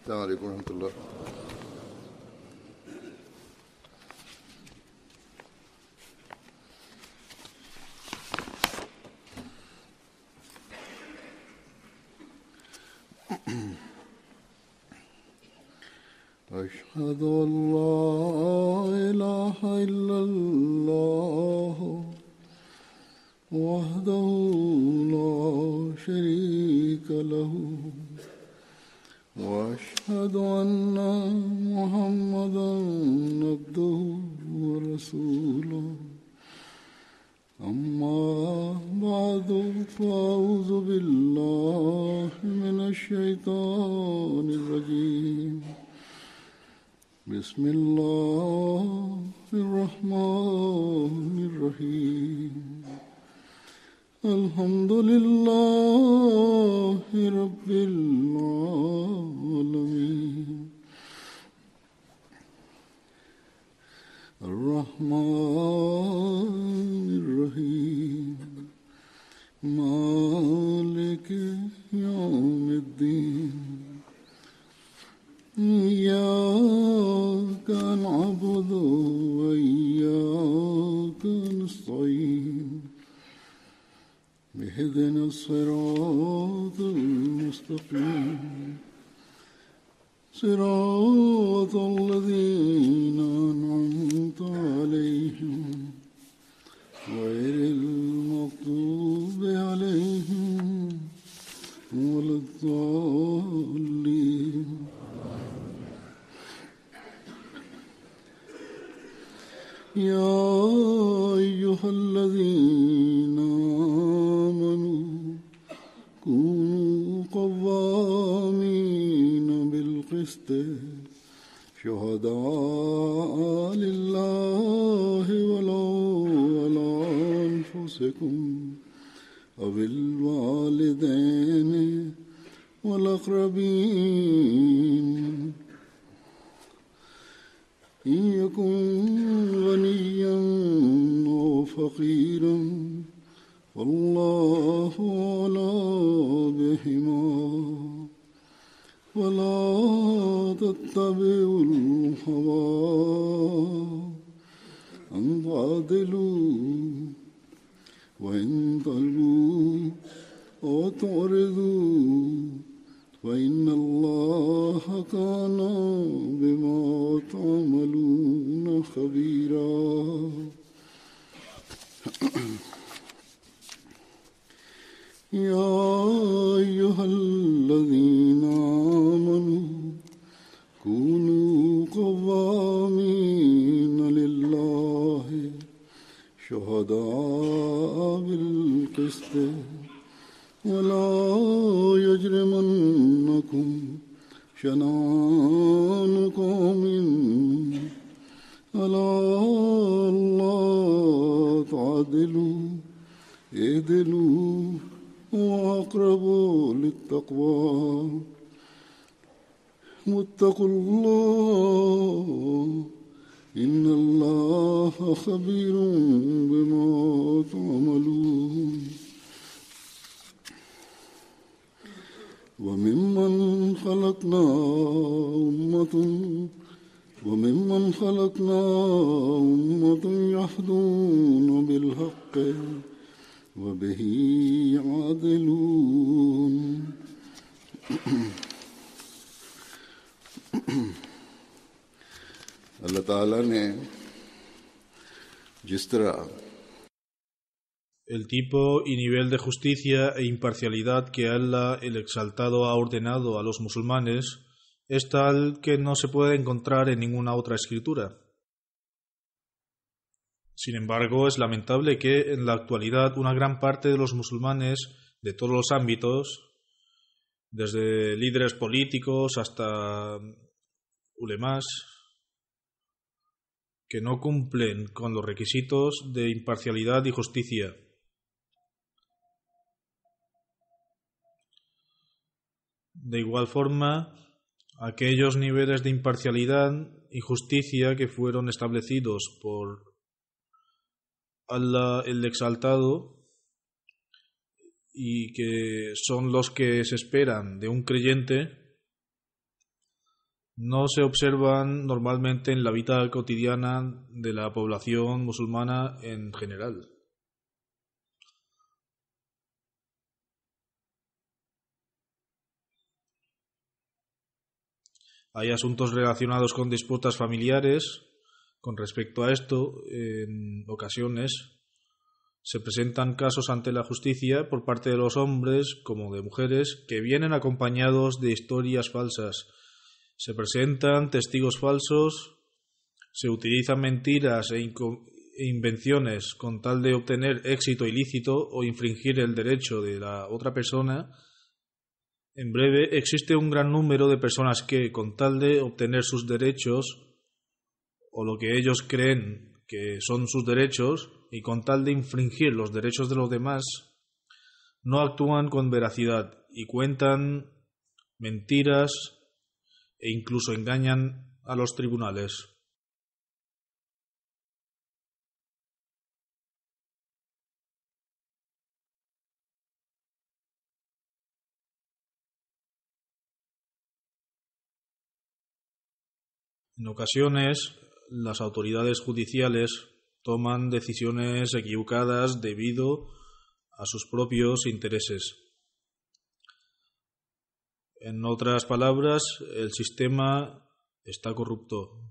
السلام عليكم ورحمة الله. أشهد أن لا إله إلا الله وحده لا شريك له وأشهد أن محمدا عبده ورسوله أما بعد فأعوذ بالله من الشيطان الرجيم بسم الله الرحمن الرحيم الحمد لله رب العالمين الرحمن الرحيم مالك يوم الدين إياك نعبد وإياك نستعين اهدنا الصراط المستقيم صراط الذين أنعمت عليهم غير المغضوب عليهم ولا الضالين. يا أيها الذين آمنوا كونوا قوامين بالقسط شهداء لله ولو على أنفسكم أو الوالدين والأقربين إن يكن غنيا أو فقيرا والله أعلى بهما ولا تتبعوا الهوى أن تعدلوا وإن تلووا أو تعرضوا فإن الله كان بما تعملون خبيرا. يا أيها الذين آمنوا كونوا قوامين لله شهداء بالقسط ولا يجرمنكم شنآن قوم على ألا تعدلوا اعدلوا وأقرب للتقوى واتقوا الله إن الله خبير بما تعملون. وممن خلقنا أمة يهدون بالحق وبه يعدلون. اللہ تعالیٰ نے جس طرح el tipo y nivel de justicia e imparcialidad que Allah el Exaltado ha ordenado a los musulmanes es tal que no se puede encontrar en ninguna otra escritura. Sin embargo, es lamentable que en la actualidad una gran parte de los musulmanes de todos los ámbitos, desde líderes políticos hasta ulemás, que no cumplen con los requisitos de imparcialidad y justicia. De igual forma, aquellos niveles de imparcialidad y justicia que fueron establecidos por Allah el Exaltado y que son los que se esperan de un creyente, no se observan normalmente en la vida cotidiana de la población musulmana en general. Hay asuntos relacionados con disputas familiares. Con respecto a esto, en ocasiones se presentan casos ante la justicia por parte de los hombres como de mujeres que vienen acompañados de historias falsas. Se presentan testigos falsos, se utilizan mentiras e invenciones con tal de obtener éxito ilícito o infringir el derecho de la otra persona. En breve, existe un gran número de personas que, con tal de obtener sus derechos o lo que ellos creen que son sus derechos, y con tal de infringir los derechos de los demás, no actúan con veracidad y cuentan mentiras e incluso engañan a los tribunales. En ocasiones, las autoridades judiciales toman decisiones equivocadas debido a sus propios intereses. En otras palabras, el sistema está corrupto.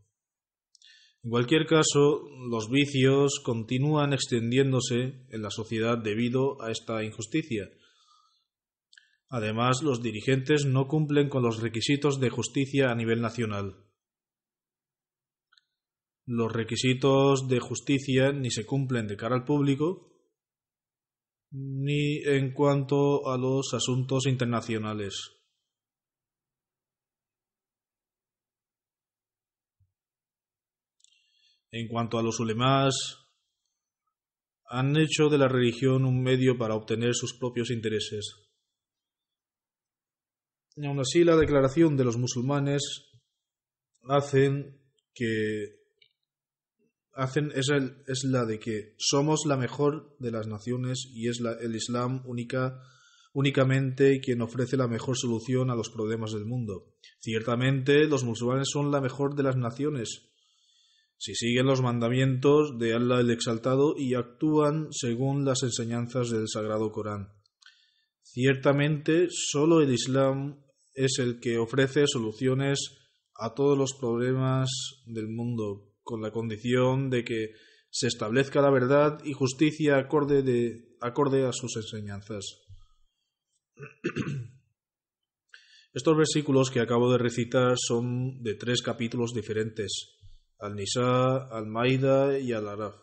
En cualquier caso, los vicios continúan extendiéndose en la sociedad debido a esta injusticia. Además, los dirigentes no cumplen con los requisitos de justicia a nivel nacional. Los requisitos de justicia ni se cumplen de cara al público, ni en cuanto a los asuntos internacionales. En cuanto a los ulemás, han hecho de la religión un medio para obtener sus propios intereses. Y aún así, la declaración de los musulmanes es la de que somos la mejor de las naciones y es el Islam únicamente quien ofrece la mejor solución a los problemas del mundo. Ciertamente, los musulmanes son la mejor de las naciones si siguen los mandamientos de Allah el Exaltado y actúan según las enseñanzas del Sagrado Corán. Ciertamente, solo el Islam es el que ofrece soluciones a todos los problemas del mundo, con la condición de que se establezca la verdad y justicia acorde a sus enseñanzas. Estos versículos que acabo de recitar son de 3 capítulos diferentes: Al-Nisa, Al-Maida y Al-Araf.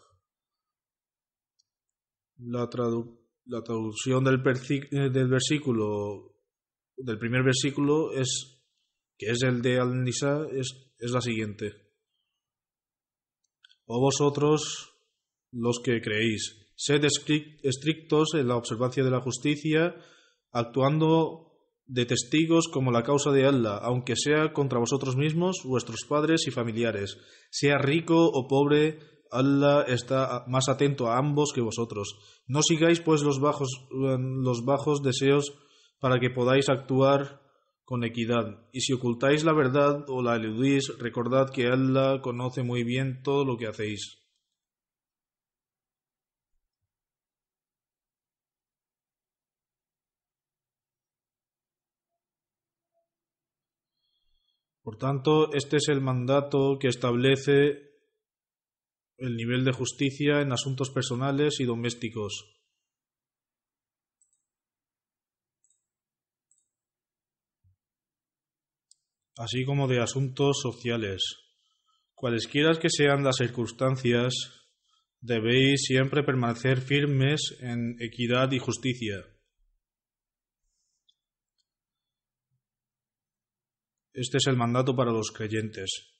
La traducción del primer versículo que es el de Al-Nisa, es la siguiente: Oh vosotros los que creéis, sed estrictos en la observancia de la justicia, actuando de testigos como la causa de Allah, aunque sea contra vosotros mismos, vuestros padres y familiares. Sea rico o pobre, Allah está más atento a ambos que vosotros. No sigáis pues los bajos deseos para que podáis actuar con equidad. Y si ocultáis la verdad o la eludís, recordad que Allah conoce muy bien todo lo que hacéis. Por tanto, este es el mandato que establece el nivel de justicia en asuntos personales y domésticos. Así como de asuntos sociales. Cualesquiera que sean las circunstancias, debéis siempre permanecer firmes en equidad y justicia. Este es el mandato para los creyentes.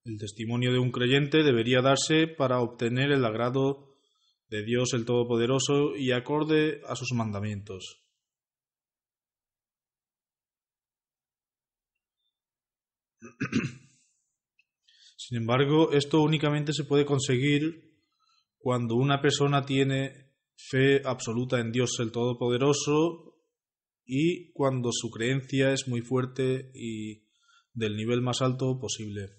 El testimonio de un creyente debería darse para obtener el agrado de Dios el Todopoderoso y acorde a sus mandamientos. Sin embargo, esto únicamente se puede conseguir cuando una persona tiene fe absoluta en Dios el Todopoderoso y cuando su creencia es muy fuerte y del nivel más alto posible.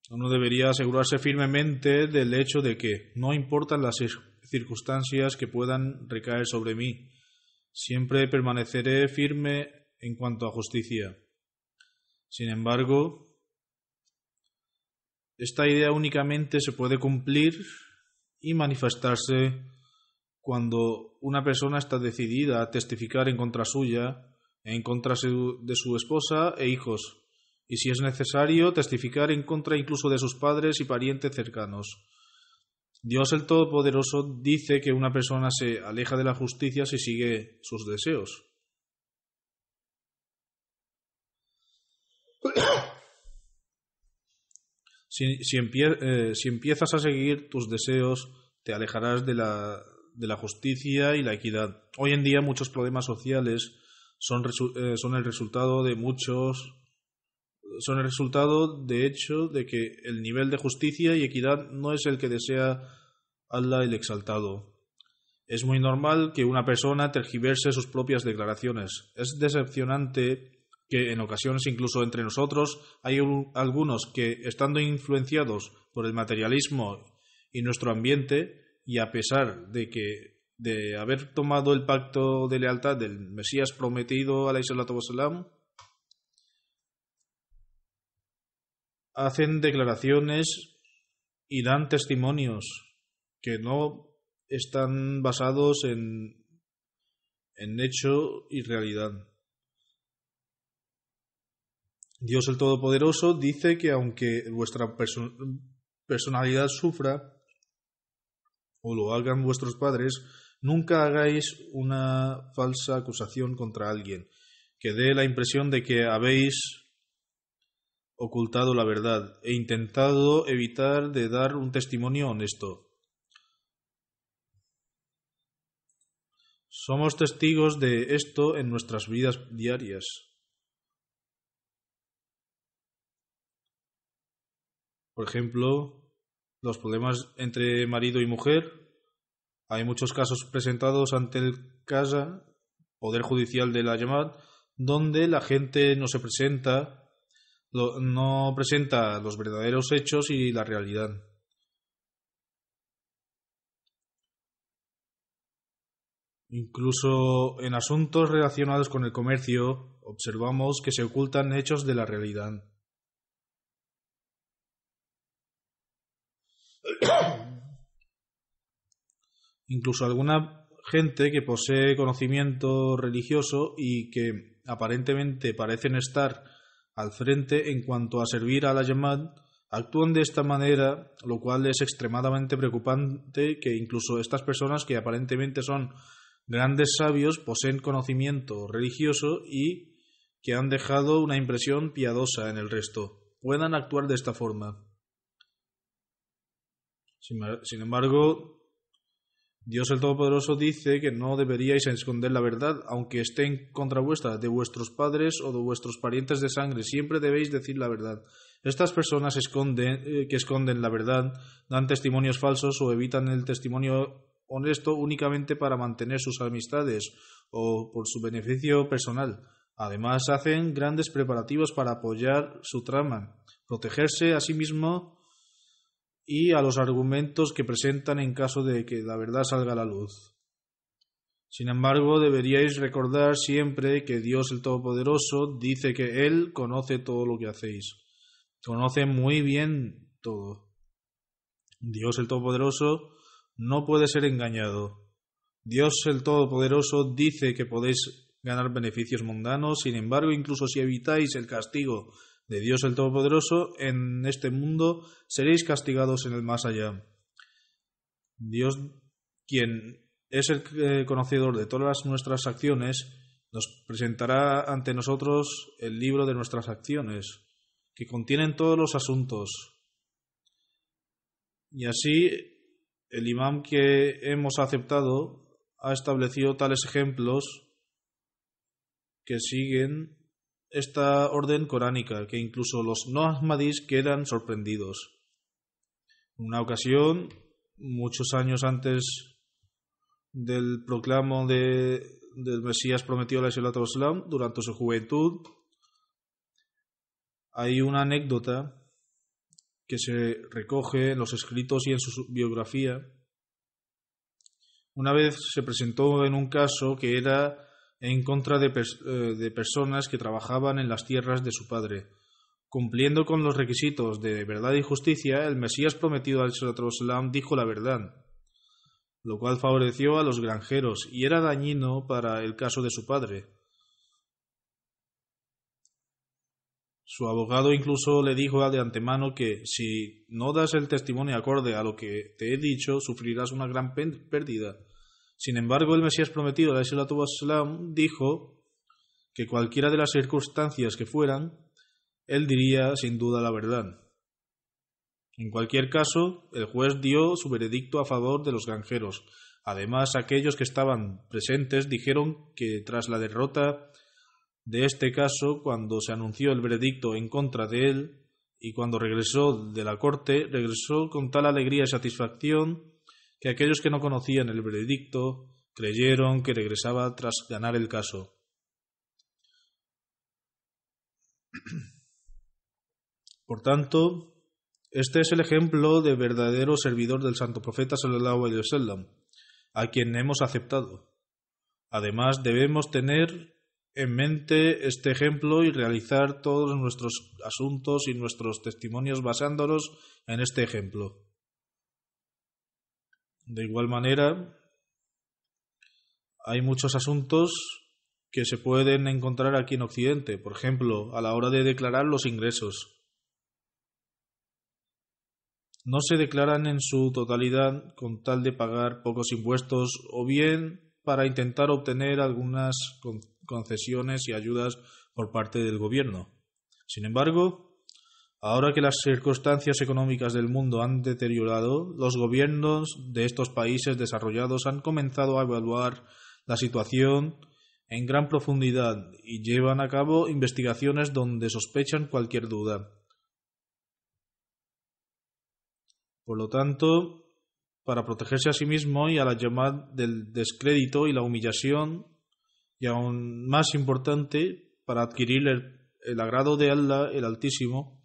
Uno debería asegurarse firmemente del hecho de que no importan las circunstancias que puedan recaer sobre mí, siempre permaneceré firme en cuanto a justicia. Sin embargo, esta idea únicamente se puede cumplir y manifestarse cuando una persona está decidida a testificar en contra suya, en contra de su esposa e hijos, y si es necesario, testificar en contra incluso de sus padres y parientes cercanos. Dios el Todopoderoso dice que una persona se aleja de la justicia si sigue sus deseos. Si empiezas a seguir tus deseos, te alejarás de la justicia y la equidad. Hoy en día muchos problemas sociales son el resultado de hecho de que el nivel de justicia y equidad no es el que desea Allah el Exaltado. Es muy normal que una persona tergiverse sus propias declaraciones. Es decepcionante que en ocasiones incluso entre nosotros hay algunos que, estando influenciados por el materialismo y nuestro ambiente, y a pesar de haber tomado el pacto de lealtad del Mesías prometido, alayhi salatu wasalam, hacen declaraciones y dan testimonios que no están basados en hecho y realidad. Dios el Todopoderoso dice que aunque vuestra personalidad sufra o lo hagan vuestros padres, nunca hagáis una falsa acusación contra alguien que dé la impresión de que habéis ocultado la verdad e intentado evitar de dar un testimonio honesto. Somos testigos de esto en nuestras vidas diarias. Por ejemplo, los problemas entre marido y mujer. Hay muchos casos presentados ante el Qasa, Poder Judicial de la Jamaat, donde la gente no presenta los verdaderos hechos y la realidad. Incluso en asuntos relacionados con el comercio, observamos que se ocultan hechos de la realidad. Incluso alguna gente que posee conocimiento religioso y que aparentemente parecen estar al frente en cuanto a servir a la Jamaat, actúan de esta manera, lo cual es extremadamente preocupante que incluso estas personas que aparentemente son grandes sabios poseen conocimiento religioso y que han dejado una impresión piadosa en el resto, puedan actuar de esta forma. Sin embargo, Dios el Todopoderoso dice que no deberíais esconder la verdad, aunque esté en contra vuestra, de vuestros padres o de vuestros parientes de sangre. Siempre debéis decir la verdad. Estas personas que esconden la verdad, dan testimonios falsos o evitan el testimonio honesto únicamente para mantener sus amistades o por su beneficio personal. Además, hacen grandes preparativos para apoyar su trama, protegerse a sí mismo y a los argumentos que presentan en caso de que la verdad salga a la luz. Sin embargo, deberíais recordar siempre que Dios el Todopoderoso dice que Él conoce todo lo que hacéis. Conoce muy bien todo. Dios el Todopoderoso no puede ser engañado. Dios el Todopoderoso dice que podéis ganar beneficios mundanos, sin embargo, incluso si evitáis el castigo de Dios el Todopoderoso en este mundo, seréis castigados en el más allá. Dios, quien es el conocedor de todas nuestras acciones, nos presentará ante nosotros el libro de nuestras acciones, que contienen todos los asuntos. Y así, el imam que hemos aceptado ha establecido tales ejemplos que siguen esta orden coránica, que incluso los no ahmadís quedan sorprendidos. En una ocasión, muchos años antes del proclamo del Mesías prometido, alayhi salatu wasalam, durante su juventud, Hay una anécdota que se recoge en los escritos y en su biografía. Una vez se presentó en un caso que era en contra de personas que trabajaban en las tierras de su padre. Cumpliendo con los requisitos de verdad y justicia, el Mesías prometido ﷺ dijo la verdad, lo cual favoreció a los granjeros y era dañino para el caso de su padre. Su abogado incluso le dijo de antemano que si no das el testimonio acorde a lo que te he dicho, sufrirás una gran pérdida. Sin embargo, el Mesías prometido ﷺ dijo que cualquiera de las circunstancias que fueran, él diría sin duda la verdad. En cualquier caso, el juez dio su veredicto a favor de los granjeros. Además, aquellos que estaban presentes dijeron que tras la derrota de este caso, cuando se anunció el veredicto en contra de él y cuando regresó de la corte, regresó con tal alegría y satisfacción que aquellos que no conocían el veredicto creyeron que regresaba tras ganar el caso. Por tanto, este es el ejemplo de verdadero servidor del santo profeta sallallahu alaihi wasallam, a quien hemos aceptado. Además, debemos tener en mente este ejemplo y realizar todos nuestros asuntos y nuestros testimonios basándonos en este ejemplo. De igual manera, hay muchos asuntos que se pueden encontrar aquí en Occidente, por ejemplo, a la hora de declarar los ingresos. No se declaran en su totalidad con tal de pagar pocos impuestos o bien para intentar obtener algunas concesiones y ayudas por parte del gobierno. Sin embargo, ahora que las circunstancias económicas del mundo han deteriorado, los gobiernos de estos países desarrollados han comenzado a evaluar la situación en gran profundidad y llevan a cabo investigaciones donde sospechan cualquier duda. Por lo tanto, para protegerse a sí mismo y a la llamada del descrédito y la humillación, y aún más importante, para adquirir el agrado de Allah, el Altísimo,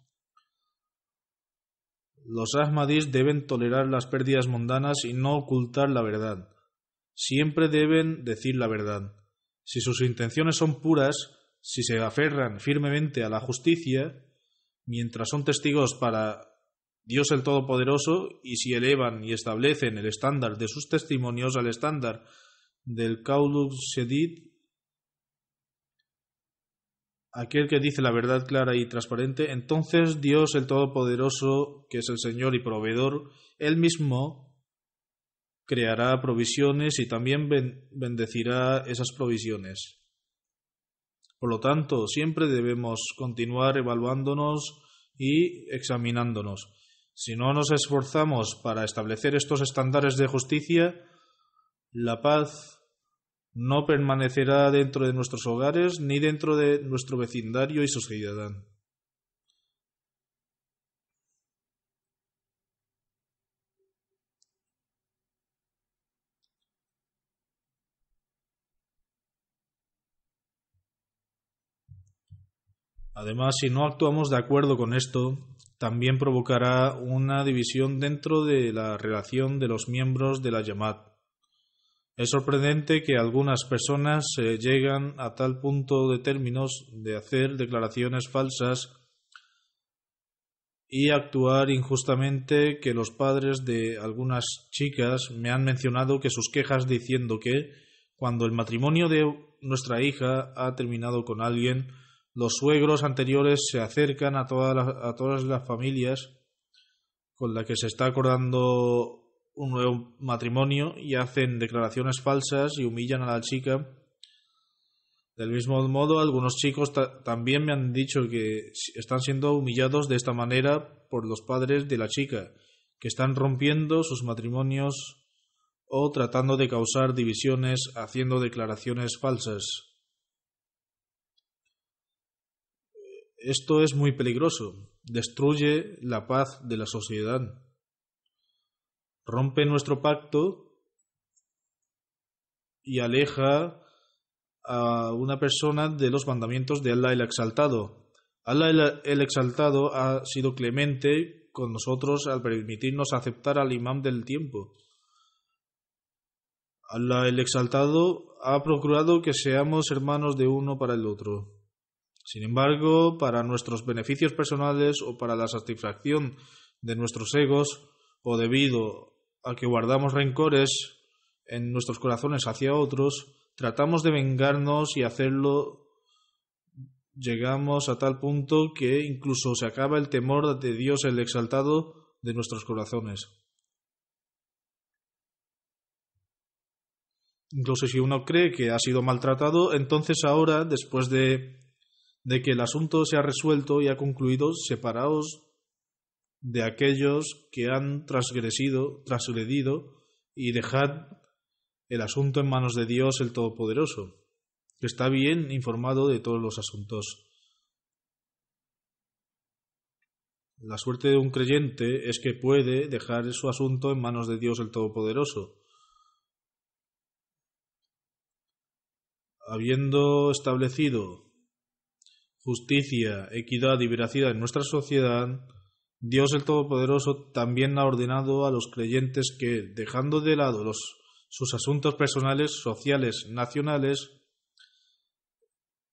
los Ahmadis deben tolerar las pérdidas mundanas y no ocultar la verdad. Siempre deben decir la verdad. Si sus intenciones son puras, si se aferran firmemente a la justicia, mientras son testigos para Dios el Todopoderoso, y si elevan y establecen el estándar de sus testimonios al estándar del Qaulul Shadid, aquel que dice la verdad clara y transparente, entonces Dios el Todopoderoso, que es el Señor y Proveedor, Él mismo creará provisiones y también bendecirá esas provisiones. Por lo tanto, siempre debemos continuar evaluándonos y examinándonos. Si no nos esforzamos para establecer estos estándares de justicia, la paz no permanecerá dentro de nuestros hogares ni dentro de nuestro vecindario y sociedad. Además, si no actuamos de acuerdo con esto, también provocará una división dentro de la relación de los miembros de la Jamaat. Es sorprendente que algunas personas llegan a tal punto de términos de hacer declaraciones falsas y actuar injustamente que los padres de algunas chicas me han mencionado que sus quejas diciendo que cuando el matrimonio de nuestra hija ha terminado con alguien, los suegros anteriores se acercan a todas las familias con las que se está acordando un nuevo matrimonio y hacen declaraciones falsas y humillan a la chica. Del mismo modo, algunos chicos también me han dicho que están siendo humillados de esta manera por los padres de la chica, que están rompiendo sus matrimonios o tratando de causar divisiones haciendo declaraciones falsas. Esto es muy peligroso, destruye la paz de la sociedad, rompe nuestro pacto y aleja a una persona de los mandamientos de Allah el Exaltado. Allah el Exaltado ha sido clemente con nosotros al permitirnos aceptar al imam del tiempo. Allah el Exaltado ha procurado que seamos hermanos de uno para el otro. Sin embargo, para nuestros beneficios personales o para la satisfacción de nuestros egos, o debido a que guardamos rencores en nuestros corazones hacia otros, tratamos de vengarnos y hacerlo. Llegamos a tal punto que incluso se acaba el temor de Dios el Exaltado de nuestros corazones. Incluso si uno cree que ha sido maltratado, entonces ahora, después de que el asunto se ha resuelto y ha concluido, separaos de aquellos que han transgredido y dejad el asunto en manos de Dios el Todopoderoso, que está bien informado de todos los asuntos. La suerte de un creyente es que puede dejar su asunto en manos de Dios el Todopoderoso. Habiendo establecido justicia, equidad y veracidad en nuestra sociedad, Dios el Todopoderoso también ha ordenado a los creyentes que, dejando de lado sus asuntos personales, sociales, nacionales,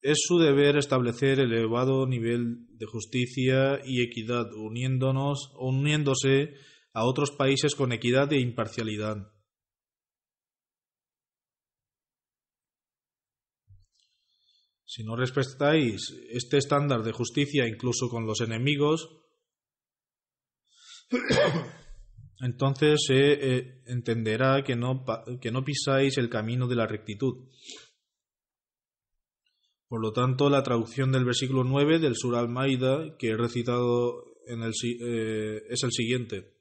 es su deber establecer el elevado nivel de justicia y equidad, uniéndose a otros países con equidad e imparcialidad. Si no respetáis este estándar de justicia incluso con los enemigos, entonces se entenderá que no pisáis el camino de la rectitud. Por lo tanto, la traducción del versículo 9 del Surah Al-Maida que he recitado es el siguiente.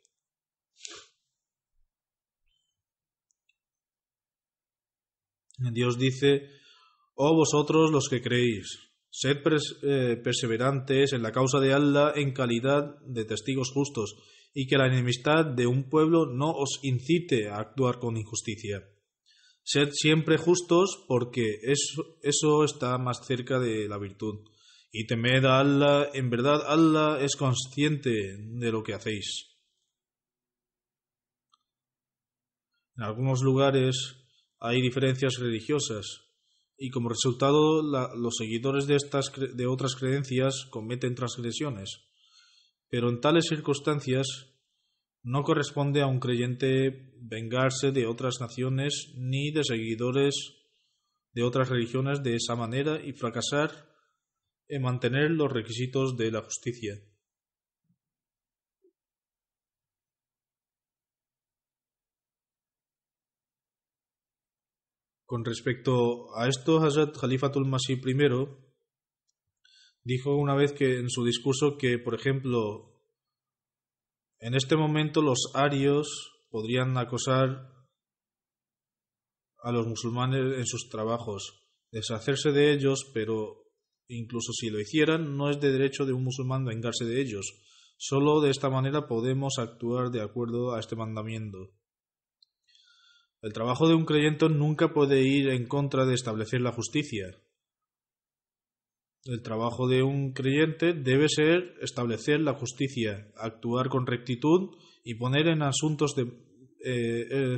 Dios dice: «Oh vosotros los que creéis, sed perseverantes en la causa de Allah en calidad de testigos justos, y que la enemistad de un pueblo no os incite a actuar con injusticia. Sed siempre justos, porque eso está más cerca de la virtud. Y temed a Allah, en verdad Allah es consciente de lo que hacéis». En algunos lugares hay diferencias religiosas, y como resultado los seguidores de otras creencias cometen transgresiones. Pero en tales circunstancias no corresponde a un creyente vengarse de otras naciones ni de seguidores de otras religiones de esa manera y fracasar en mantener los requisitos de la justicia. Con respecto a esto, Hazrat Khalifatul Masih I dijo una vez que en su discurso que, por ejemplo, en este momento los arios podrían acosar a los musulmanes en sus trabajos, deshacerse de ellos, pero incluso si lo hicieran, no es de derecho de un musulmán vengarse de ellos. Solo de esta manera podemos actuar de acuerdo a este mandamiento. El trabajo de un creyente nunca puede ir en contra de establecer la justicia. El trabajo de un creyente debe ser establecer la justicia, actuar con rectitud y poner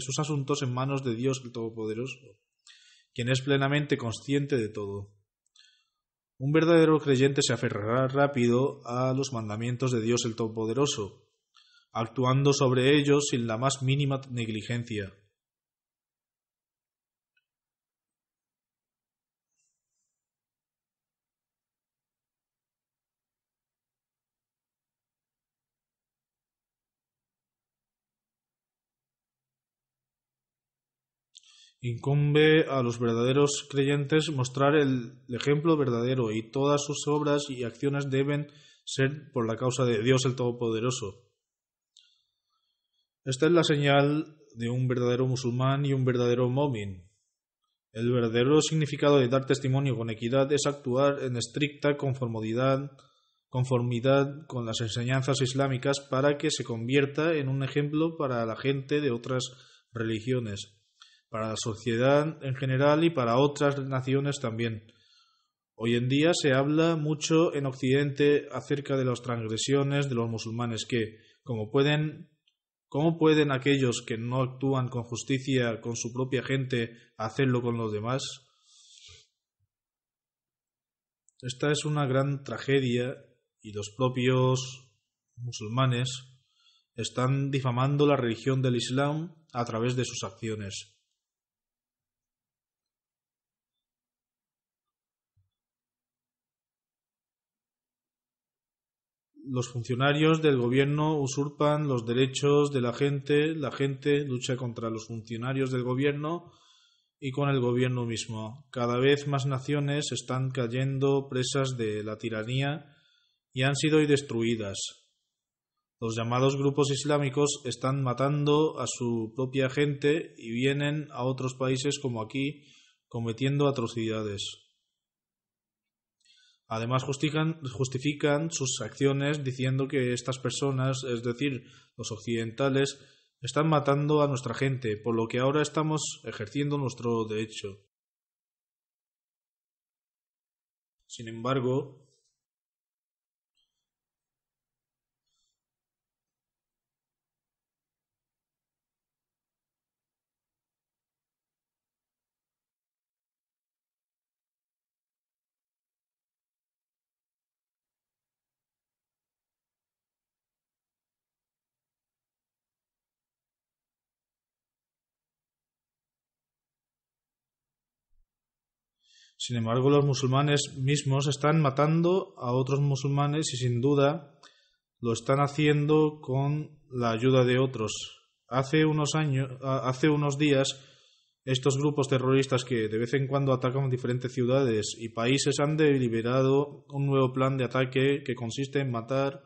sus asuntos en manos de Dios el Todopoderoso, quien es plenamente consciente de todo. Un verdadero creyente se aferrará rápido a los mandamientos de Dios el Todopoderoso, actuando sobre ellos sin la más mínima negligencia. Incumbe a los verdaderos creyentes mostrar el ejemplo verdadero, y todas sus obras y acciones deben ser por la causa de Dios el Todopoderoso. Esta es la señal de un verdadero musulmán y un verdadero mu'min. El verdadero significado de dar testimonio con equidad es actuar en estricta conformidad con las enseñanzas islámicas para que se convierta en un ejemplo para la gente de otras religiones, para la sociedad en general y para otras naciones también. Hoy en día se habla mucho en Occidente acerca de las transgresiones de los musulmanes que, ¿cómo pueden aquellos que no actúan con justicia con su propia gente hacerlo con los demás? Esta es una gran tragedia y los propios musulmanes están difamando la religión del Islam a través de sus acciones. Los funcionarios del gobierno usurpan los derechos de la gente lucha contra los funcionarios del gobierno y con el gobierno mismo. Cada vez más naciones están cayendo presas de la tiranía y han sido destruidas. Los llamados grupos islámicos están matando a su propia gente y vienen a otros países como aquí cometiendo atrocidades. Además justifican sus acciones diciendo que estas personas, es decir, los occidentales, están matando a nuestra gente, por lo que ahora estamos ejerciendo nuestro derecho. Sin embargo, los musulmanes mismos están matando a otros musulmanes y sin duda lo están haciendo con la ayuda de otros. Hace unos días, estos grupos terroristas que de vez en cuando atacan diferentes ciudades y países han deliberado un nuevo plan de ataque que consiste en matar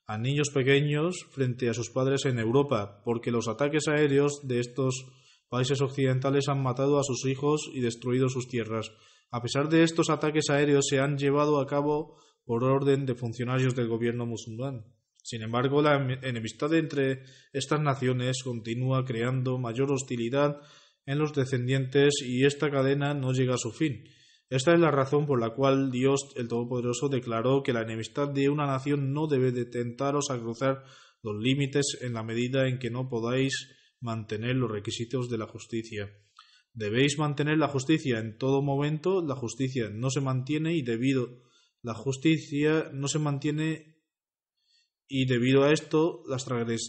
a niños pequeños frente a sus padres en Europa, porque los ataques aéreos de estos países occidentales han matado a sus hijos y destruido sus tierras. A pesar de estos ataques aéreos se han llevado a cabo por orden de funcionarios del gobierno musulmán. Sin embargo, la enemistad entre estas naciones continúa creando mayor hostilidad en los descendientes y esta cadena no llega a su fin. Esta es la razón por la cual Dios el Todopoderoso declaró que la enemistad de una nación no debe de tentaros a cruzar los límites en la medida en que no podáis mantener los requisitos de la justicia. Debéis mantener la justicia en todo momento. La justicia no se mantiene y debido a esto las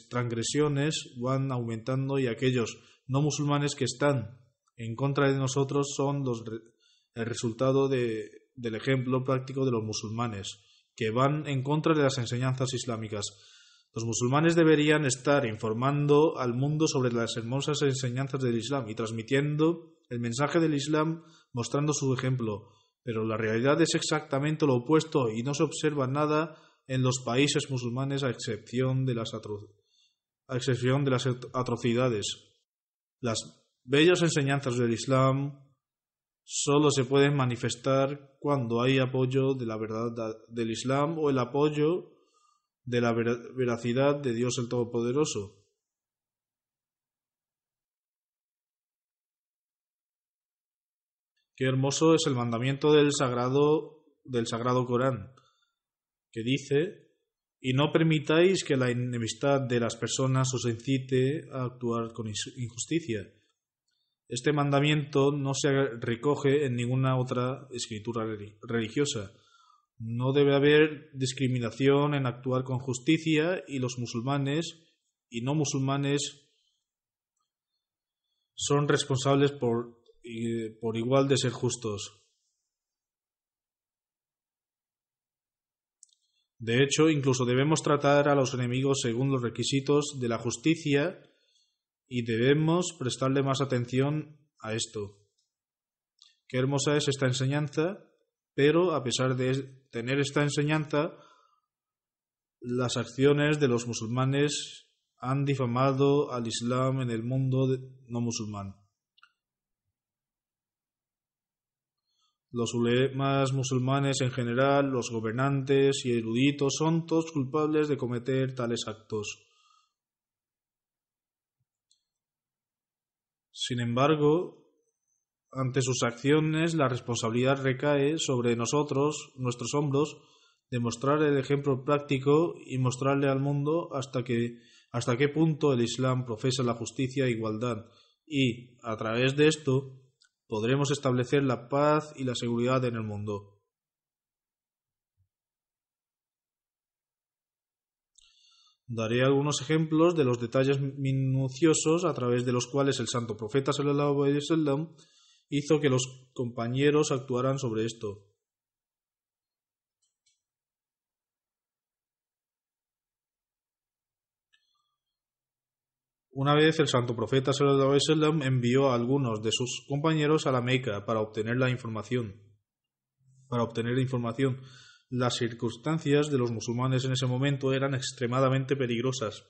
transgresiones van aumentando y aquellos no musulmanes que están en contra de nosotros son el resultado del ejemplo práctico de los musulmanes que van en contra de las enseñanzas islámicas. Los musulmanes deberían estar informando al mundo sobre las hermosas enseñanzas del Islam y transmitiendo el mensaje del Islam mostrando su ejemplo, pero la realidad es exactamente lo opuesto y no se observa nada en los países musulmanes a excepción de las atrocidades. Las bellas enseñanzas del Islam solo se pueden manifestar cuando hay apoyo de la verdad del Islam o el apoyo de la veracidad de Dios el Todopoderoso. Qué hermoso es el mandamiento del sagrado Corán, que dice: y no permitáis que la enemistad de las personas os incite a actuar con injusticia. Este mandamiento no se recoge en ninguna otra escritura religiosa. No debe haber discriminación en actuar con justicia y los musulmanes y no musulmanes son responsables por igual de ser justos. De hecho, incluso debemos tratar a los enemigos según los requisitos de la justicia y debemos prestarle más atención a esto. Qué hermosa es esta enseñanza, pero a pesar de tener esta enseñanza, las acciones de los musulmanes han difamado al Islam en el mundo no musulmán. Los ulemas musulmanes en general, los gobernantes y eruditos son todos culpables de cometer tales actos. Sin embargo, ante sus acciones, la responsabilidad recae sobre nosotros, nuestros hombros, de mostrar el ejemplo práctico y mostrarle al mundo hasta qué punto el Islam profesa la justicia e igualdad, y, a través de esto, podremos establecer la paz y la seguridad en el mundo. Daré algunos ejemplos de los detalles minuciosos a través de los cuales el santo profeta sallallahu alaihi wasallam hizo que los compañeros actuaran sobre esto. Una vez el santo profeta sallallahu alaihi wasallam envió a algunos de sus compañeros a la Meca para obtener información. Las circunstancias de los musulmanes en ese momento eran extremadamente peligrosas,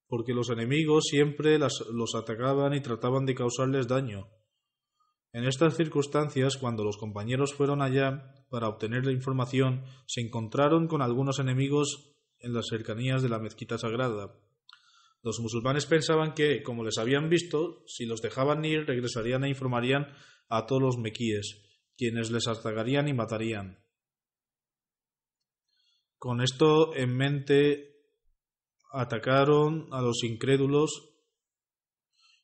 porque los enemigos siempre los atacaban y trataban de causarles daño. En estas circunstancias, cuando los compañeros fueron allá para obtener la información, se encontraron con algunos enemigos en las cercanías de la mezquita sagrada. Los musulmanes pensaban que, como les habían visto, si los dejaban ir, regresarían e informarían a todos los mequíes, quienes les atacarían y matarían. Con esto en mente, atacaron a los incrédulos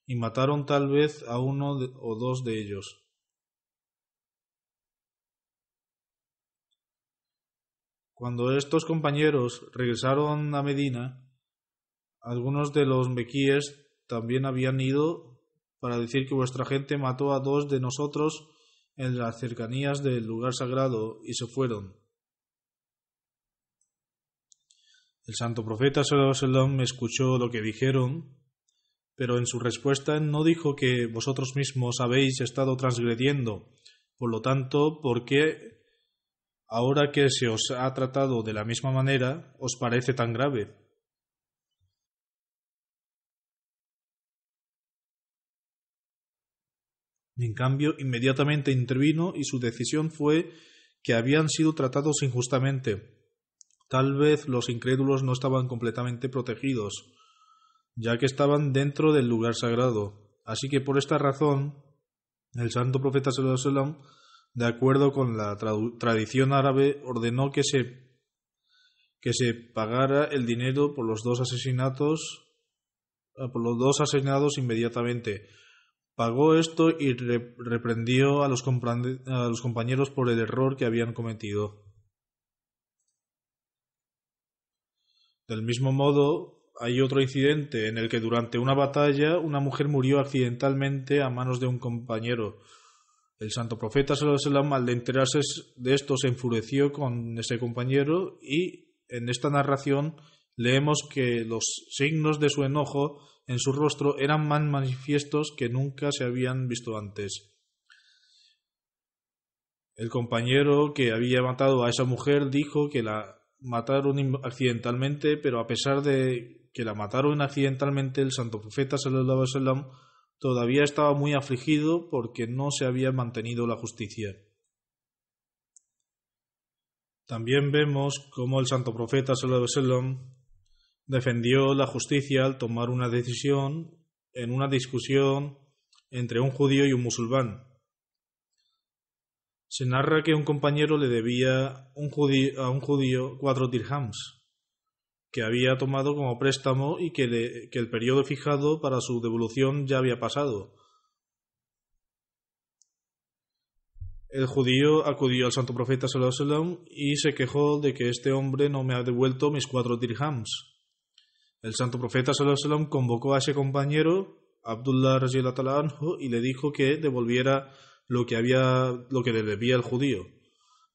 y mataron tal vez a uno o dos de ellos. Cuando estos compañeros regresaron a Medina, algunos de los mequíes también habían ido para decir que vuestra gente mató a dos de nosotros en las cercanías del lugar sagrado y se fueron. El santo profeta sallallahu alaihi wasallam escuchó lo que dijeron, pero en su respuesta no dijo que vosotros mismos habéis estado transgrediendo. Por lo tanto, ¿por qué ahora que se os ha tratado de la misma manera os parece tan grave? En cambio, inmediatamente intervino y su decisión fue que habían sido tratados injustamente. Tal vez los incrédulos no estaban completamente protegidos, ya que estaban dentro del lugar sagrado. Así que por esta razón, el santo profeta sallallahu alaihi wasallam, de acuerdo con la tradición árabe, ordenó que se pagara el dinero por los dos asesinados inmediatamente. Pagó esto y reprendió a los compañeros por el error que habían cometido. Del mismo modo, hay otro incidente en el que durante una batalla una mujer murió accidentalmente a manos de un compañero. El santo profeta sallallahu alaihi wasallam, al enterarse de esto, se enfureció con ese compañero y en esta narración leemos que los signos de su enojo en su rostro eran más manifiestos que nunca se habían visto antes. El compañero que había matado a esa mujer dijo que la mataron accidentalmente, pero a pesar de que la mataron accidentalmente, el santo profeta sallallahu alaihi wasallam todavía estaba muy afligido porque no se había mantenido la justicia. También vemos cómo el santo profeta sallallahu alaihi wasallam defendió la justicia al tomar una decisión en una discusión entre un judío y un musulmán. Se narra que un compañero le debía a un judío 4 dirhams, que había tomado como préstamo y que el periodo fijado para su devolución ya había pasado. El judío acudió al santo profeta sallallahu alaihi wasallam y se quejó de que este hombre no me ha devuelto mis 4 dirhams. El santo profeta sallallahu alaihi wasallam convocó a ese compañero, Abdullah radhiyallahu anhu, y le dijo que devolviera lo que le debía el judío.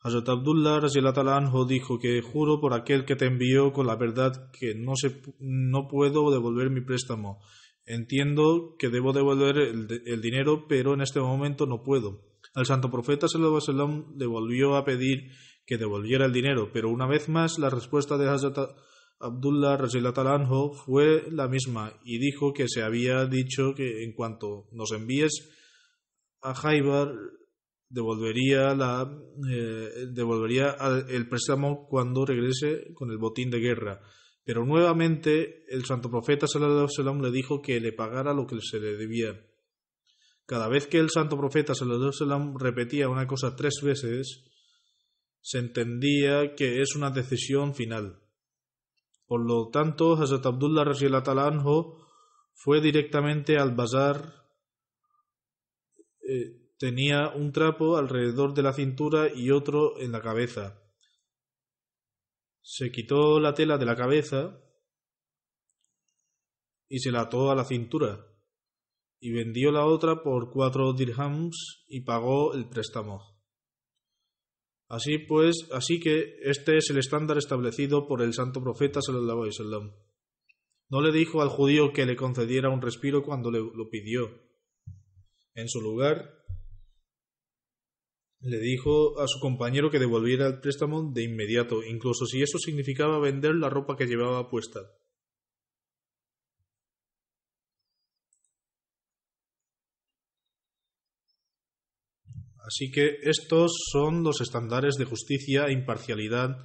Hazrat Abdullah radhiyallahu anhu dijo que juro por aquel que te envió con la verdad que no puedo devolver mi préstamo. Entiendo que debo devolver el dinero, pero en este momento no puedo. El santo profeta sallallahu alaihi wasallam le volvió a pedir que devolviera el dinero, pero una vez más la respuesta de Hazrat Abdullah radhiyallahu anhu fue la misma y dijo que se había dicho que en cuanto nos envíes a Khaybar devolvería el préstamo cuando regrese con el botín de guerra. Pero nuevamente el santo profeta sallallahu alaihi wasallam le dijo que le pagara lo que se le debía. Cada vez que el santo profeta sallallahu alaihi wasallam repetía una cosa 3 veces, se entendía que es una decisión final. Por lo tanto, Hazrat Abdullah radhiyallahu ta'ala anhu fue directamente al bazar. Tenía un trapo alrededor de la cintura y otro en la cabeza. Se quitó la tela de la cabeza y se la ató a la cintura, y vendió la otra por 4 dirhams y pagó el préstamo. Así que este es el estándar establecido por el santo profeta sallallahu alaihi wasallam. No le dijo al judío que le concediera un respiro cuando lo pidió. En su lugar, le dijo a su compañero que devolviera el préstamo de inmediato, incluso si eso significaba vender la ropa que llevaba puesta. Así que estos son los estándares de justicia e imparcialidad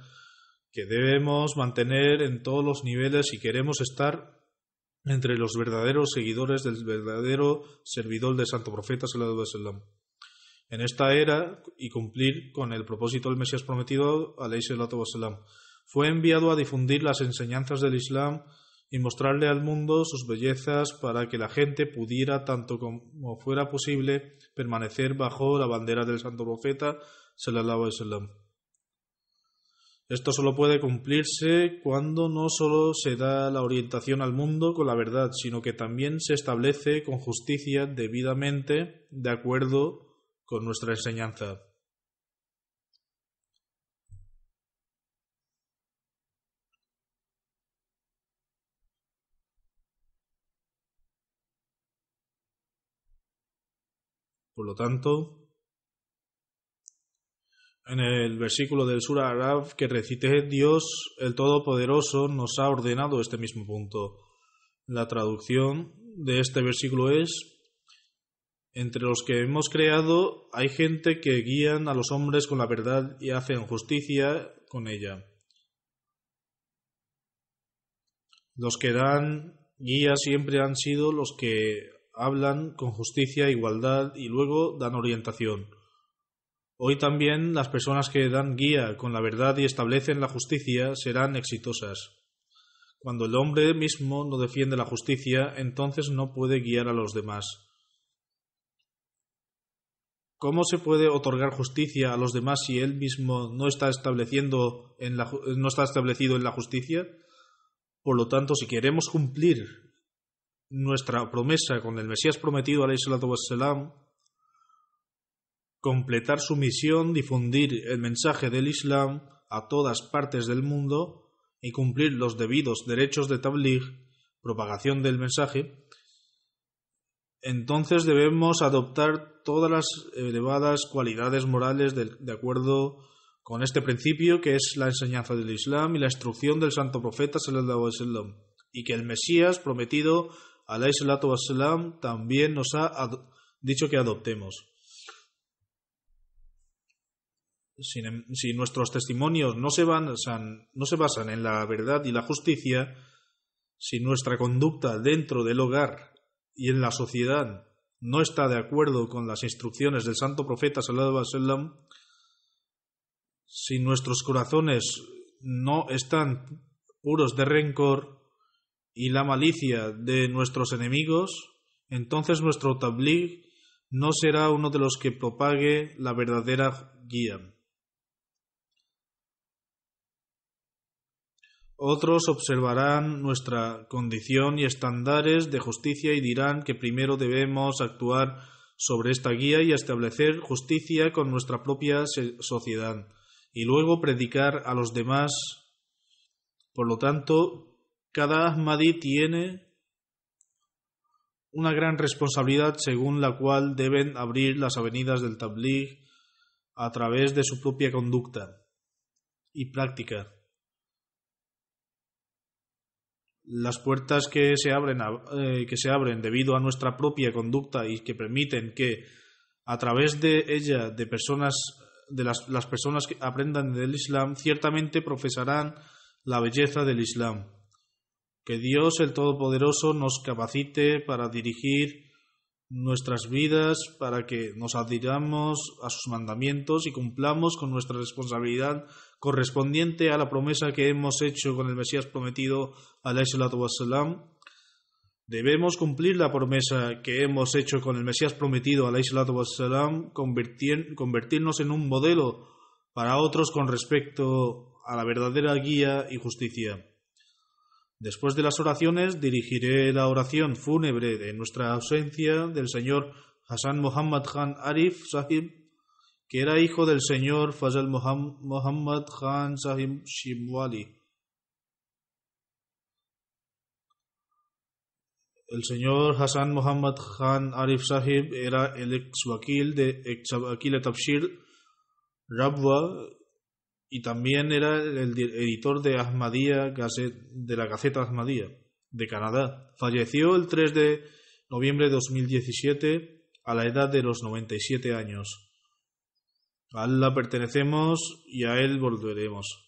que debemos mantener en todos los niveles si queremos estar entre los verdaderos seguidores del verdadero servidor del santo profeta sallallahu alaihi wasallam en esta era y cumplir con el propósito del Mesías prometido alayhi salatu wasalam. Fue enviado a difundir las enseñanzas del Islam y mostrarle al mundo sus bellezas para que la gente pudiera, tanto como fuera posible, permanecer bajo la bandera del santo profeta sallallahu alaihi wasallam. Esto solo puede cumplirse cuando no solo se da la orientación al mundo con la verdad, sino que también se establece con justicia debidamente de acuerdo con nuestra enseñanza. Por lo tanto, en el versículo del Sura Araf que recité, Dios, el Todopoderoso, nos ha ordenado este mismo punto. La traducción de este versículo es: entre los que hemos creado hay gente que guían a los hombres con la verdad y hacen justicia con ella. Los que dan guía siempre han sido los que hablan con justicia e igualdad y luego dan orientación. Hoy también las personas que dan guía con la verdad y establecen la justicia serán exitosas. Cuando el hombre mismo no defiende la justicia, entonces no puede guiar a los demás. ¿Cómo se puede otorgar justicia a los demás si él mismo no está establecido en la justicia? Por lo tanto, si queremos cumplir nuestra promesa con el Mesías prometido, alayhi salatu wassalam, completar su misión, difundir el mensaje del Islam a todas partes del mundo y cumplir los debidos derechos de tabligh, propagación del mensaje, entonces debemos adoptar todas las elevadas cualidades morales de acuerdo con este principio que es la enseñanza del Islam y la instrucción del santo profeta sallallahu alaihi wasallam, y que el Mesías prometido alayhi salatu wassalam también nos ha dicho que adoptemos. Si nuestros testimonios no se basan en la verdad y la justicia, si nuestra conducta dentro del hogar y en la sociedad no está de acuerdo con las instrucciones del santo profeta sallallahu alaihi wasallam, si nuestros corazones no están puros de rencor y la malicia de nuestros enemigos, entonces nuestro tabligh no será uno de los que propague la verdadera guía. Otros observarán nuestra condición y estándares de justicia y dirán que primero debemos actuar sobre esta guía y establecer justicia con nuestra propia sociedad y luego predicar a los demás. Por lo tanto, cada Ahmadí tiene una gran responsabilidad según la cual deben abrir las avenidas del tabligh a través de su propia conducta y práctica. Las puertas que se abren debido a nuestra propia conducta y que permiten que a través de ella las personas que aprendan del Islam ciertamente profesarán la belleza del Islam. Que Dios el Todopoderoso nos capacite para dirigir nuestras vidas, para que nos adhiramos a sus mandamientos y cumplamos con nuestra responsabilidad correspondiente a la promesa que hemos hecho con el Mesías prometido, alayhi salatu wassalam. Debemos cumplir la promesa que hemos hecho con el Mesías prometido, alayhi salatu wassalam, convertirnos en un modelo para otros con respecto a la verdadera guía y justicia. Después de las oraciones, dirigiré la oración fúnebre en nuestra ausencia del señor Hassan Muhammad Khan Arif Sahib, que era hijo del señor Fazal Muhammad Khan Sahib Shimwali. El señor Hassan Muhammad Khan Arif Sahib era el ex wakil de Tafsir Rabwa y también era el editor de Ahmadiyya, de la Gaceta Ahmadiyya de Canadá. Falleció el 3 de noviembre de 2017 a la edad de los 97 años. A Allah pertenecemos y a Él volveremos.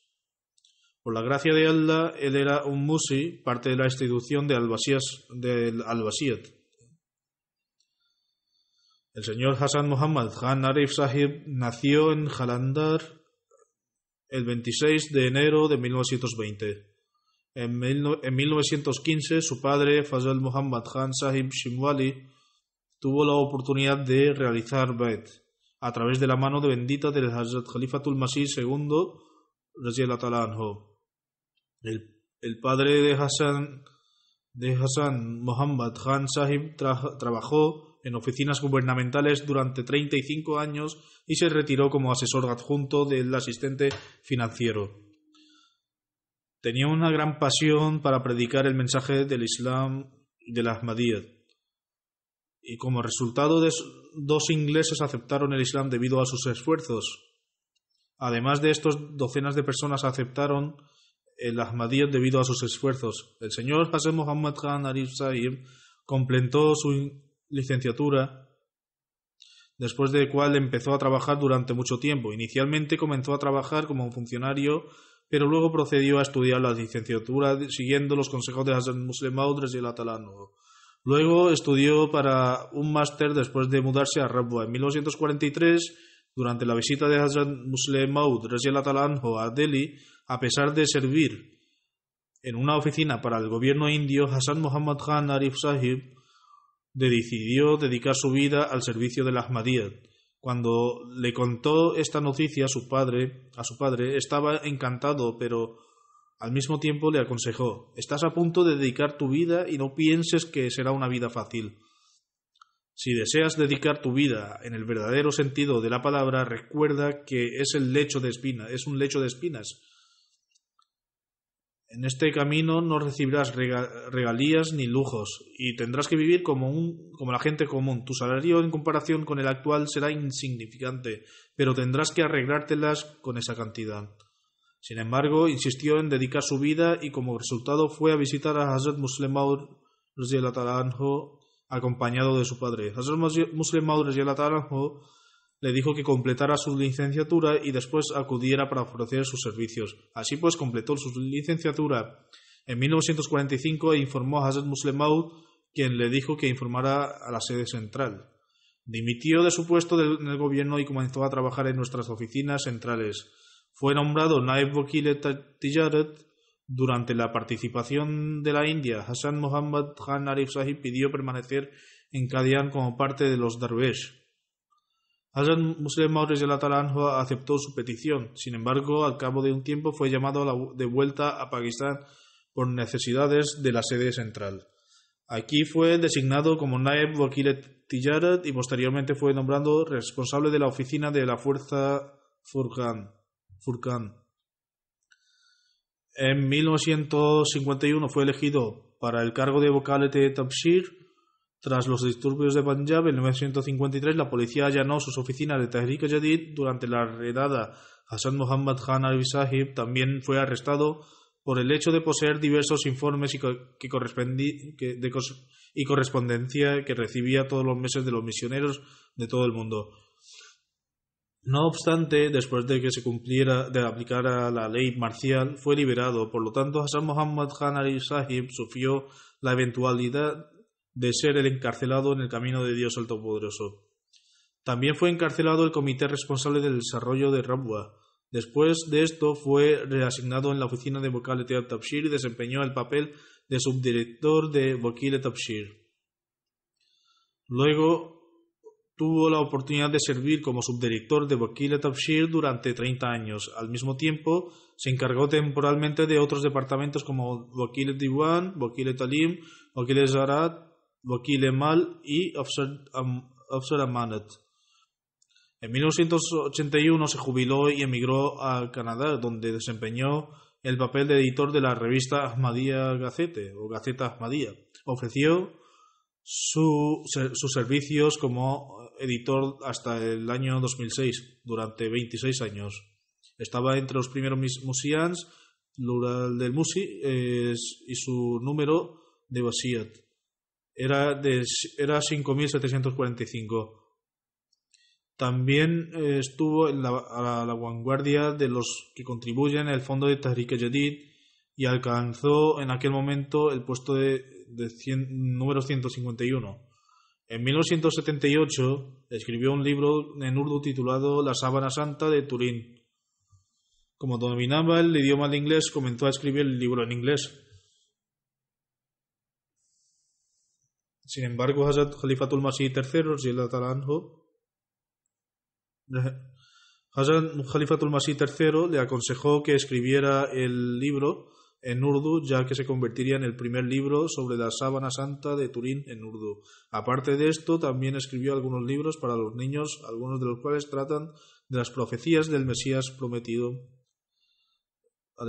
Por la gracia de Allah, él era un musi, parte de la institución de Al-Wasiyat. El señor Hassan Muhammad Khan Arif Sahib nació en Jalandhar el 26 de enero de 1920. En 1915, su padre, Fazal Muhammad Khan Sahib Shimwali, tuvo la oportunidad de realizar Bait a través de la mano de bendita del Hazrat Khalifatul Masih II, radiyallahu ta'ala anhu. El padre de Hassan Muhammad Khan Sahib trabajó en oficinas gubernamentales durante 35 años y se retiró como asesor adjunto del asistente financiero. Tenía una gran pasión para predicar el mensaje del Islam y del Ahmadiyya. Y como resultado, dos ingleses aceptaron el Islam debido a sus esfuerzos. Además de estos, docenas de personas aceptaron el Ahmadiyya debido a sus esfuerzos. El señor Hassan Muhammad Khan Arif Sahib completó su licenciatura, después de cual empezó a trabajar durante mucho tiempo. Inicialmente comenzó a trabajar como funcionario, pero luego procedió a estudiar la licenciatura siguiendo los consejos de Hassan Musleh Maud radiyallahu ta'ala anhu. Luego estudió para un máster después de mudarse a Rabwa. En 1943, durante la visita de Hassan Musleh Maud radiyallahu ta'ala anhu a Delhi, a pesar de servir en una oficina para el gobierno indio, Hassan Muhammad Khan Arif Sahib decidió dedicar su vida al servicio del Ahmadiyya. Cuando le contó esta noticia a su padre, estaba encantado, pero al mismo tiempo le aconsejó: estás a punto de dedicar tu vida y no pienses que será una vida fácil. Si deseas dedicar tu vida en el verdadero sentido de la palabra, recuerda que es un lecho de espinas. En este camino no recibirás regalías ni lujos y tendrás que vivir como la gente común. Tu salario en comparación con el actual será insignificante, pero tendrás que arreglártelas con esa cantidad. Sin embargo, insistió en dedicar su vida y como resultado fue a visitar a Hazrat Musleh Maud radiyallahu ta'ala anhu acompañado de su padre. Hazrat Musleh Maud radiyallahu ta'ala anhu le dijo que completara su licenciatura y después acudiera para ofrecer sus servicios. Así pues, completó su licenciatura en 1945 e informó a Hazrat Musleh Maud, quien le dijo que informara a la sede central. Dimitió de su puesto en el gobierno y comenzó a trabajar en nuestras oficinas centrales. Fue nombrado Naib Wakil Tijarat. Durante la participación de la India, Hassan Muhammad Khan Arif Sahib pidió permanecer en Qadian como parte de los Darwesh. Hazrat Musleh Maud radiyallahu ta'ala anhu aceptó su petición. Sin embargo, al cabo de un tiempo fue llamado de vuelta a Pakistán por necesidades de la sede central. Aquí fue designado como Naib Wakil Tijarat y posteriormente fue nombrado responsable de la oficina de la Fuerza Furqan. En 1951 fue elegido para el cargo de vocal de Tafsir. Tras los disturbios de Punjab, en 1953 la policía allanó sus oficinas de Tehrik Jadid. Durante la redada, Hassan Muhammad Khan Arif Sahib también fue arrestado por el hecho de poseer diversos informes y correspondencia que recibía todos los meses de los misioneros de todo el mundo. No obstante, después de que se cumpliera de aplicara la ley marcial, fue liberado. Por lo tanto, Hassan Muhammad Khan Ali Sahib sufrió la eventualidad de ser el encarcelado en el camino de Dios el Todopoderoso. También fue encarcelado el comité responsable del desarrollo de Rabwa. Después de esto fue reasignado en la oficina de Wakalet al-Tabshir y desempeñó el papel de subdirector de Wakil Tabshir. Luego tuvo la oportunidad de servir como subdirector de Wakil Tabshir durante 30 años. Al mismo tiempo, se encargó temporalmente de otros departamentos como Wakil Diwan, Wakil Talim, Wakil Zarat, Wakil Mal y Afsar Amanat. En 1981 se jubiló y emigró a Canadá, donde desempeñó el papel de editor de la revista Ahmadiyya Gazette o Gaceta Ahmadiyya. Ofreció sus servicios como editor hasta el año 2006, durante 26 años. Estaba entre los primeros Musians, plural del Musi, y su número de Wasiat era 5.745. También estuvo a la vanguardia de los que contribuyen al fondo de Tahrik Jadid y alcanzó en aquel momento el puesto número 151. En 1978 escribió un libro en urdu titulado La Sábana Santa de Turín. Como dominaba el idioma del inglés, comenzó a escribir el libro en inglés. Sin embargo, Hazrat Khalifatul Masih III, Hazrat Khalifatul Masih III le aconsejó que escribiera el libro en urdu, ya que se convertiría en el primer libro sobre la Sábana Santa de Turín en urdu. Aparte de esto, también escribió algunos libros para los niños, algunos de los cuales tratan de las profecías del Mesías prometido. En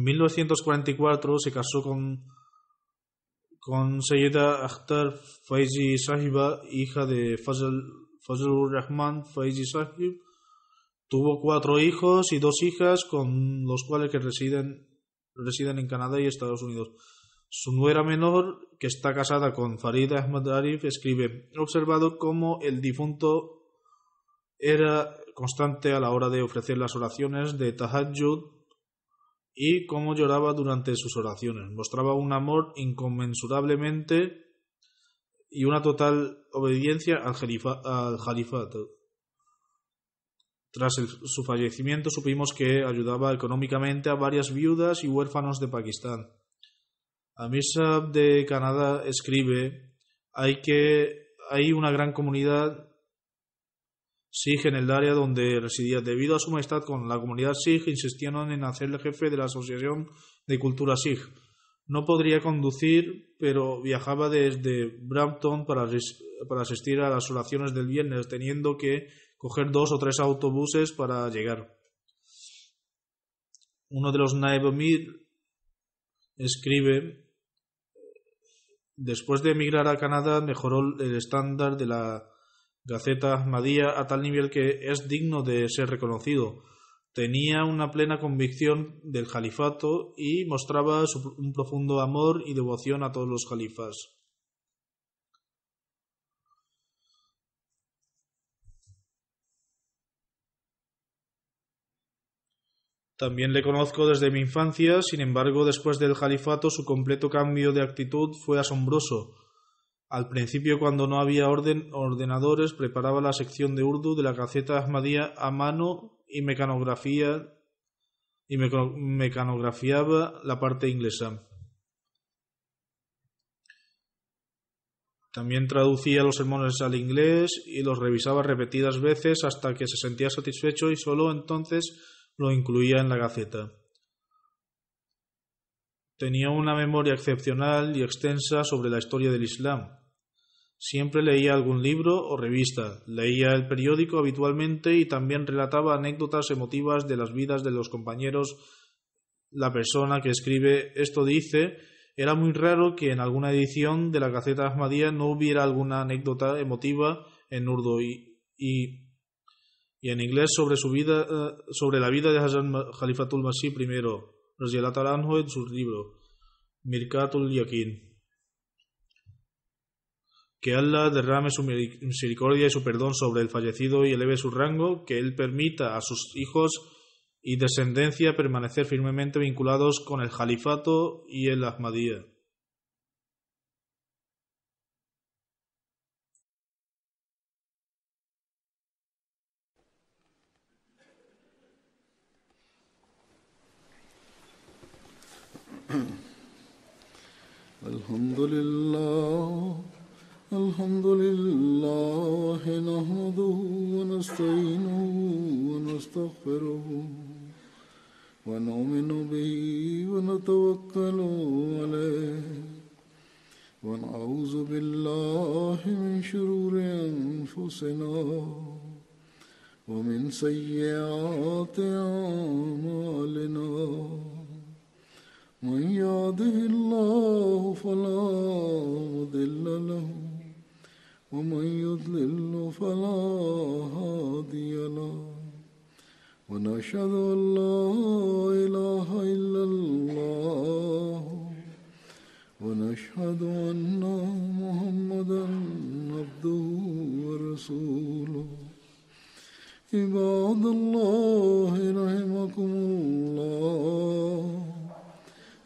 1944 se casó con Sayyida Akhtar Faizi Sahiba, hija de Fazlur Rahman Faizi Sahib. Tuvo 4 hijos y 2 hijas, con los cuales que residen en Canadá y Estados Unidos. Su nuera menor, que está casada con Farid Ahmad Arif, escribe: he observado cómo el difunto era constante a la hora de ofrecer las oraciones de Tahajjud y cómo lloraba durante sus oraciones. Mostraba un amor inconmensurablemente y una total obediencia al califato. Tras su fallecimiento supimos que ayudaba económicamente a varias viudas y huérfanos de Pakistán. Amir Saab de Canadá escribe: hay una gran comunidad Sikh en el área donde residía. Debido a su amistad con la comunidad Sikh, insistieron en hacerle jefe de la Asociación de Cultura Sikh. No podría conducir, pero viajaba desde Brampton para asistir a las oraciones del viernes, teniendo que coger 2 o 3 autobuses para llegar. Uno de los Naib Amir escribe: después de emigrar a Canadá, mejoró el estándar de la Gaceta Ahmadiyya a tal nivel que es digno de ser reconocido. Tenía una plena convicción del califato y mostraba un profundo amor y devoción a todos los califas. También le conozco desde mi infancia, sin embargo, después del califato su completo cambio de actitud fue asombroso. Al principio, cuando no había ordenadores, preparaba la sección de urdu de la Gaceta Ahmadiyya a mano y mecanografiaba la parte inglesa. También traducía los sermones al inglés y los revisaba repetidas veces hasta que se sentía satisfecho y solo entonces lo incluía en la Gaceta. Tenía una memoria excepcional y extensa sobre la historia del Islam. Siempre leía algún libro o revista, leía el periódico habitualmente y también relataba anécdotas emotivas de las vidas de los compañeros. La persona que escribe esto dice: era muy raro que en alguna edición de la Gaceta Ahmadiyya no hubiera alguna anécdota emotiva en urdu y en inglés sobre la vida de Hazrat Khalifatul Masih I, radhiyallahu ta'ala anhu, en su libro Mirkatul Yaqin. Que Allah derrame su misericordia y su perdón sobre el fallecido y eleve su rango, que Él permita a sus hijos y descendencia permanecer firmemente vinculados con el Califato y el Ahmadiyya. الحمد لله نحمده ونستعينه ونستغفره ونؤمن به ونتوكل عليه ونعوذ بالله من شرور أنفسنا ومن سيئات أعمالنا من يهده الله فلا مضل له ومن يضلل فلا هادي له ونشهد أن لا إله إلا الله ونشهد أن محمدا عبده ورسوله عباد الله رحمكم الله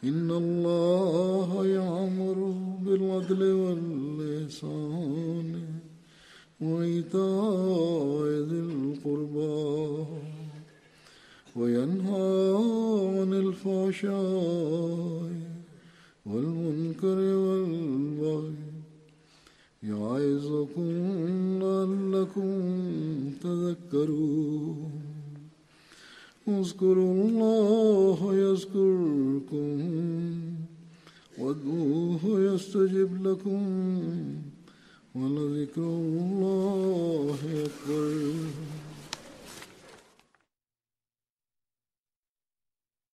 إن الله يأمر بالعدل والإحسان وإيتاء ذي القربى وينهى عن الفحشاء والمنكر والبغي يعظكم لعلكم تذكرون اذكروا الله يذكركم وادعوه يستجب لكم ولذكر الله أكبر